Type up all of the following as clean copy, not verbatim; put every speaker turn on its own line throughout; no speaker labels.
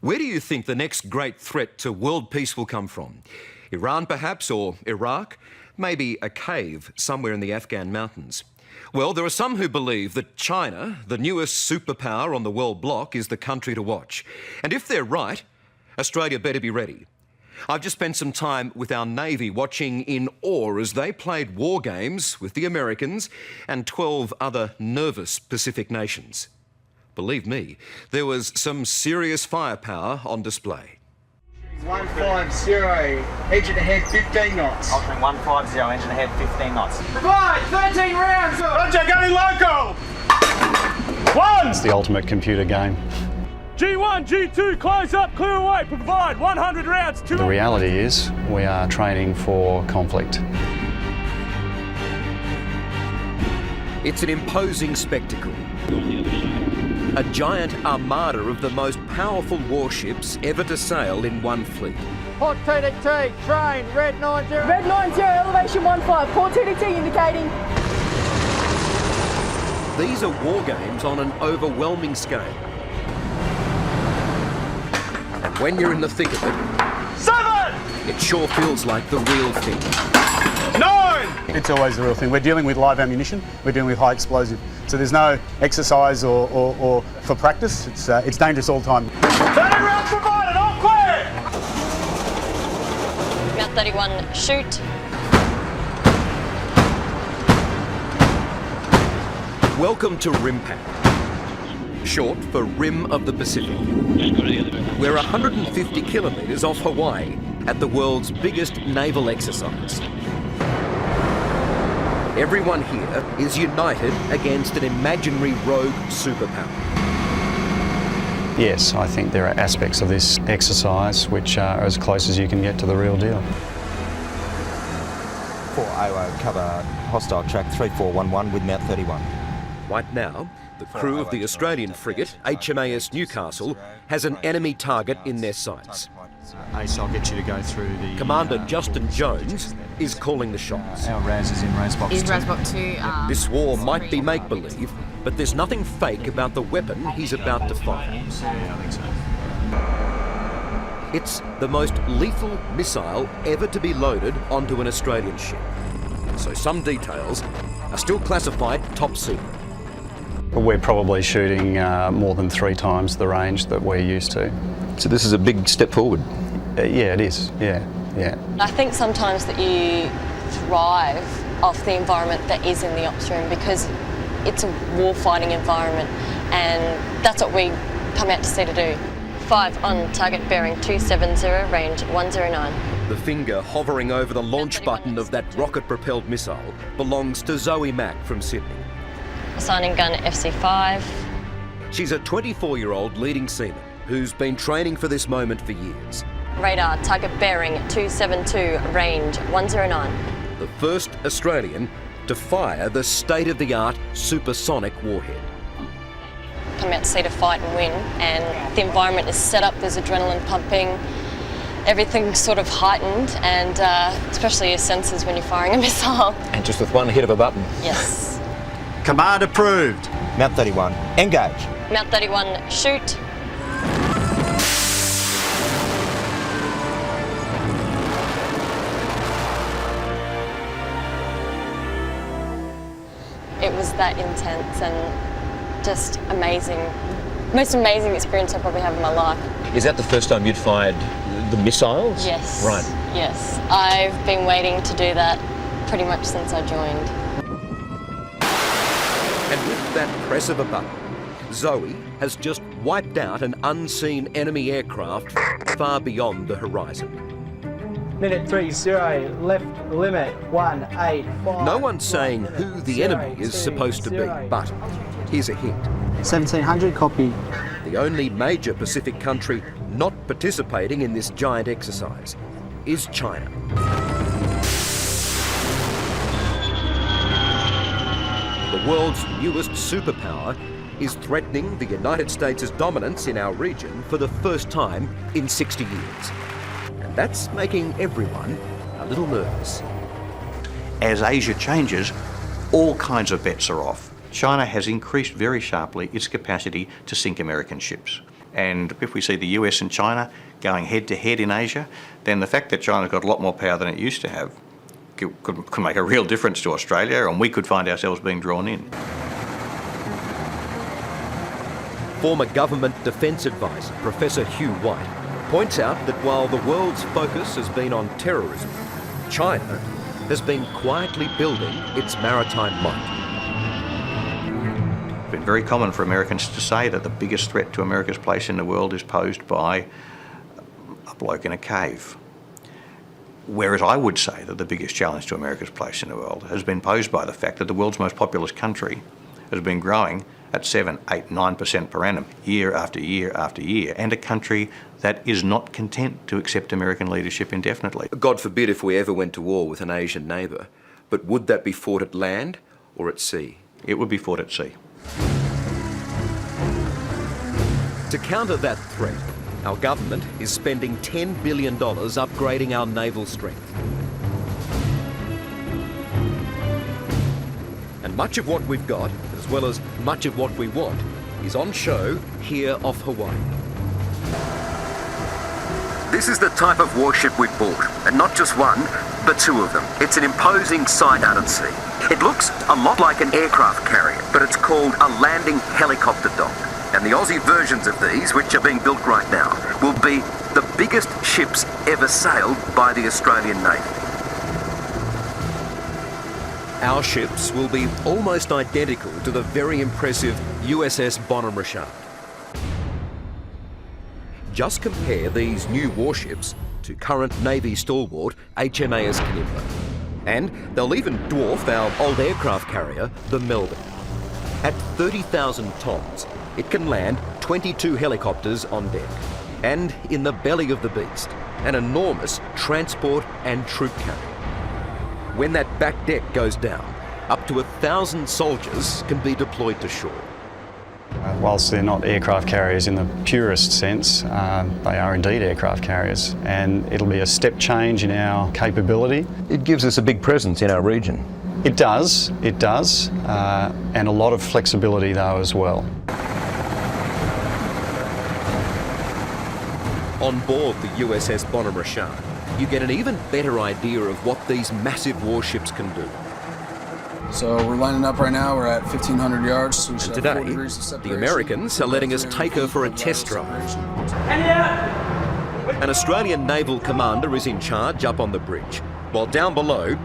Where do you think the next great threat to world peace will come from? Iran, perhaps, or Iraq? Maybe a cave somewhere in the Afghan mountains. Well, there are some who believe that China, the newest superpower on the world bloc, is the country to watch. And if they're right, Australia better be ready. I've just spent some time with our Navy watching in awe as they played war games with the Americans and 12 other nervous Pacific nations. Believe me, there was some serious firepower on display.
150, engine ahead 15 knots.
Altering 150, engine ahead 15 knots.
Provide 13 rounds.
Roger, going local. One.
It's the ultimate computer game.
G1, G2, close up, clear away, provide 100 rounds.
The reality is we are training for conflict.
It's an imposing spectacle. A giant armada of the most powerful warships ever to sail in one fleet.
Port TDT, train, red 90.
Red 90, elevation 15, port TDT indicating.
These are war games on an overwhelming scale. And when you're in the thick of it,
7,
it sure feels like the real thing.
9.
It's always the real thing. We're dealing with live ammunition. We're dealing with high explosive. So there's no exercise or for practice. It's dangerous all the time.
30 rounds provided, all clear.
Mount 31, shoot.
Welcome to RIMPAC, short for Rim of the Pacific. We're 150 kilometres off Hawaii at the world's biggest naval exercise. Everyone here is united against an imaginary rogue superpower.
Yes, I think there are aspects of this exercise which are as close as you can get to the real deal.
4AO, cover hostile track 3411 with Mount 31.
Right now, the crew of the Australian frigate, HMAS Newcastle, has an enemy target in their sights.
Ace, I'll get you to go through the...
Commander Justin Jones is calling the shots.
Our RAS is in RAS box 2.
Is Rasbok 2.
This war might be make-believe, but there's nothing fake about the weapon he's about to fire. It's the most lethal missile ever to be loaded onto an Australian ship. So some details are still classified top secret.
We're probably shooting more than 3 times the range that we're used to.
So this is a big step forward.
Yeah, it is. Yeah.
I think sometimes that you thrive off the environment that is in the ops room because it's a war-fighting environment, and that's what we come out to see to do. 5 on target bearing 270, range 109.
The finger hovering over the launch button of that rocket-propelled missile belongs to Zoe Mack from Sydney.
Assigning gun FC5.
She's a 24-year-old leading seaman who's been training for this moment for years.
Radar target bearing 272, range 109.
The first Australian to fire the state-of-the-art supersonic warhead.
Come out to see to fight and win, and the environment is set up, there's adrenaline pumping, everything's sort of heightened, and especially your senses when you're firing a missile.
And just with one hit of a button.
Yes.
Command approved.
Mount 31, engage.
Mount 31, shoot. It was that intense and just amazing. Most amazing experience I probably have in my life.
Is that the first time you'd fired the missiles?
Yes.
Right.
Yes. I've been waiting to do that pretty much since I joined.
And with that press of a button, Zoe has just wiped out an unseen enemy aircraft far beyond the horizon.
Minute 30, left limit 185.
No one's saying who the enemy is supposed to be, but here's a hint.
1700, copy.
The only major Pacific country not participating in this giant exercise is China. The world's newest superpower is threatening the United States' dominance in our region for the first time in 60 years. And that's making everyone a little nervous.
As Asia changes, all kinds of bets are off. China has increased very sharply its capacity to sink American ships. And if we see the US and China going head to head in Asia, then the fact that China's got a lot more power than it used to have could make a real difference to Australia, and we could find ourselves being drawn in.
Former government defence advisor Professor Hugh White points out that while the world's focus has been on terrorism, China has been quietly building its maritime might.
It's been very common for Americans to say that the biggest threat to America's place in the world is posed by a bloke in a cave. Whereas I would say that the biggest challenge to America's place in the world has been posed by the fact that the world's most populous country has been growing at 7, 8, 9% per annum, year after year after year, and a country that is not content to accept American leadership indefinitely.
God forbid if we ever went to war with an Asian neighbour, but would that be fought at land or at sea?
It would be fought at sea.
To counter that threat, our government is spending $10 billion upgrading our naval strength. And much of what we've got, as well as much of what we want, is on show here off Hawaii.
This is the type of warship we've bought, and not just one, but two of them. It's an imposing sight out at sea. It looks a lot like an aircraft carrier, but it's called a landing helicopter dock. And the Aussie versions of these, which are being built right now, will be the biggest ships ever sailed by the Australian Navy.
Our ships will be almost identical to the very impressive USS Bonhomme Richard. Just compare these new warships to current Navy stalwart HMAS Canimbla. And they'll even dwarf our old aircraft carrier, the Melbourne. At 30,000 tons, it can land 22 helicopters on deck. And in the belly of the beast, an enormous transport and troop carrier. When that back deck goes down, up to 1,000 soldiers can be deployed to shore.
Whilst they're not aircraft carriers in the purest sense, they are indeed aircraft carriers, and it'll be a step change in our capability.
It gives us a big presence in our region.
It does, and a lot of flexibility though as well.
On board the USS Bonhomme Richard, you get an even better idea of what these massive warships can do.
So we're lining up right now, we're at 1,500 yards. So
and today, the Americans are letting us take her for a test drive. An Australian naval commander is in charge up on the bridge, while down below,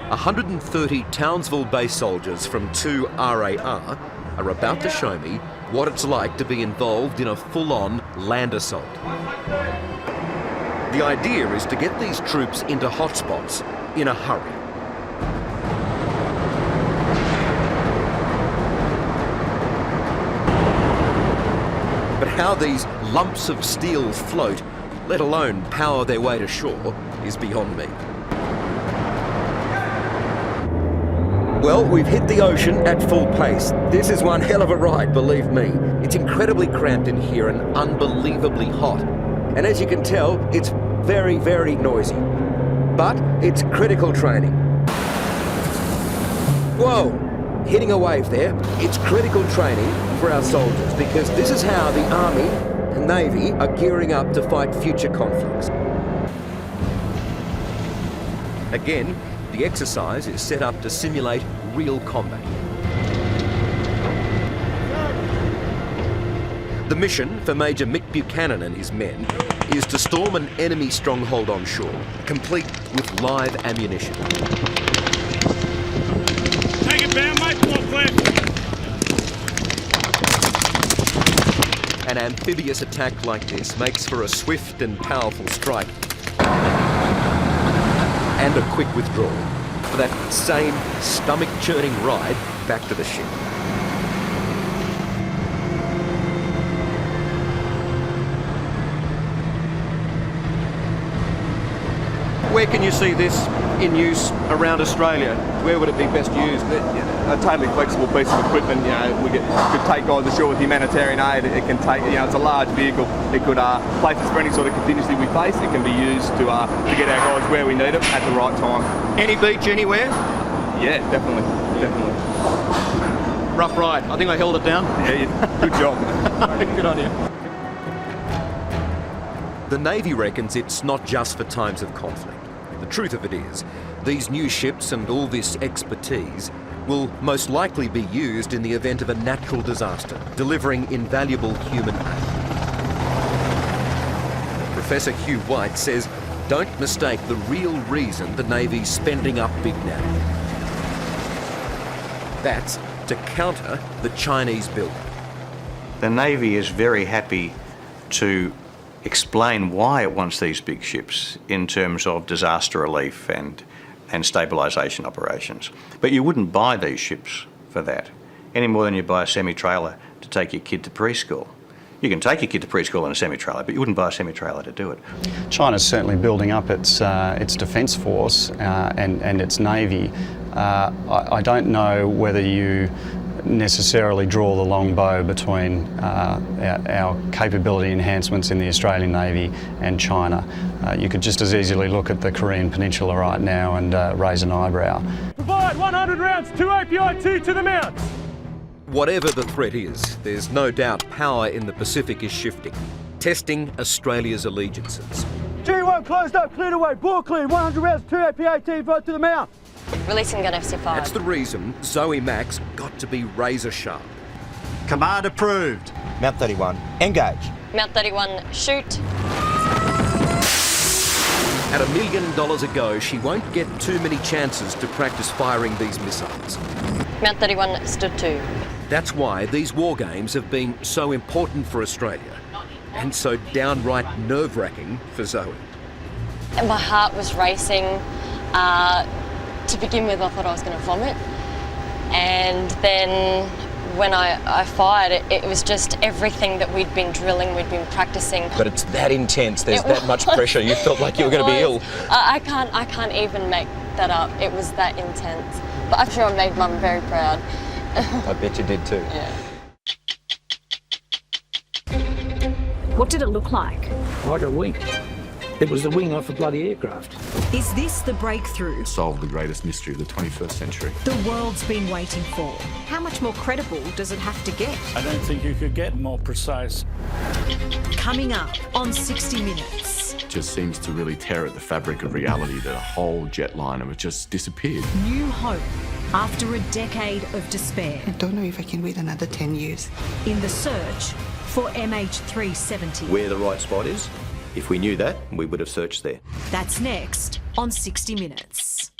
130 Townsville-based soldiers from 2 RAR are about to show me what it's like to be involved in a full-on land assault. The idea is to get these troops into hotspots in a hurry. But how these lumps of steel float, let alone power their way to shore, is beyond me. Well, we've hit the ocean at full pace. This is one hell of a ride, believe me. It's incredibly cramped in here and unbelievably hot. And as you can tell, it's very, very noisy. But it's critical training. Whoa, hitting a wave there. It's critical training for our soldiers because this is how the Army and Navy are gearing up to fight future conflicts. Again, the exercise is set up to simulate real combat. The mission for Major Mick Buchanan and his men is to storm an enemy stronghold on shore, complete with live ammunition.
Take it down, mate. Come on, Glenn.
An amphibious attack like this makes for a swift and powerful strike. And a quick withdrawal for that same stomach-churning ride back to the ship. Where can you see this in use around Australia? Where would it be best used?
A totally flexible piece of equipment. You know, we could take guys ashore with humanitarian aid. It can take, you know, it's a large vehicle. It could place us for any sort of contingency we face. It can be used to get our guys where we need them at the right time.
Any beach anywhere?
Yeah, definitely.
Rough ride. I think I held it down.
Yeah, good job.
Good on you. The Navy reckons it's not just for times of conflict. The truth of it is, these new ships and all this expertise will most likely be used in the event of a natural disaster, delivering invaluable human aid. Professor Hugh White says, don't mistake the real reason the Navy's spending up big now. That's to counter the Chinese build.
The Navy is very happy to explain why it wants these big ships in terms of disaster relief and stabilisation operations. But you wouldn't buy these ships for that, any more than you buy a semi-trailer to take your kid to preschool. You can take your kid to preschool in a semi-trailer, but you wouldn't buy a semi-trailer to do it.
China's certainly building up its defence force and its navy. I don't know whether you necessarily draw the long bow between our capability enhancements in the Australian Navy and China. You could just as easily look at the Korean Peninsula right now and raise an eyebrow.
Provide 100 rounds, 2 API-2 to the mounts.
Whatever the threat is, there's no doubt power in the Pacific is shifting, testing Australia's allegiances.
G1 closed up, cleared away, ball clear, 100 rounds, 2 APAT, vote to the mount.
Releasing gun FC5.
That's the reason Zoe Max got to be razor sharp.
Command approved. Mount 31, engage.
Mount 31, shoot.
At $1 million a go, she won't get too many chances to practice firing these missiles.
Mount 31 stood 2.
That's why these war games have been so important for Australia and so downright nerve-wracking for Zoe.
And my heart was racing. To begin with, I thought I was going to vomit. And then when I fired, it was just everything that we'd been drilling, we'd been practicing.
But it's that intense, there's that much pressure, you felt like you were going to be ill.
I can't even make that up. It was that intense. But I'm sure I made Mum very proud.
I bet you did too.
Yeah.
What did it look like?
Like a wing. It was the wing off a bloody aircraft.
Is this the breakthrough
Solved the greatest mystery of the 21st century.
the world's been waiting for? How much more credible does it have to get?
I don't think you could get more precise.
Coming up on 60 Minutes.
It just seems to really tear at the fabric of reality that a whole jetliner has just disappeared.
New hope after a decade of despair.
I don't know if I can wait another 10 years.
In the search for MH370.
Where the right spot is, if we knew that, we would have searched there.
That's next on 60 Minutes.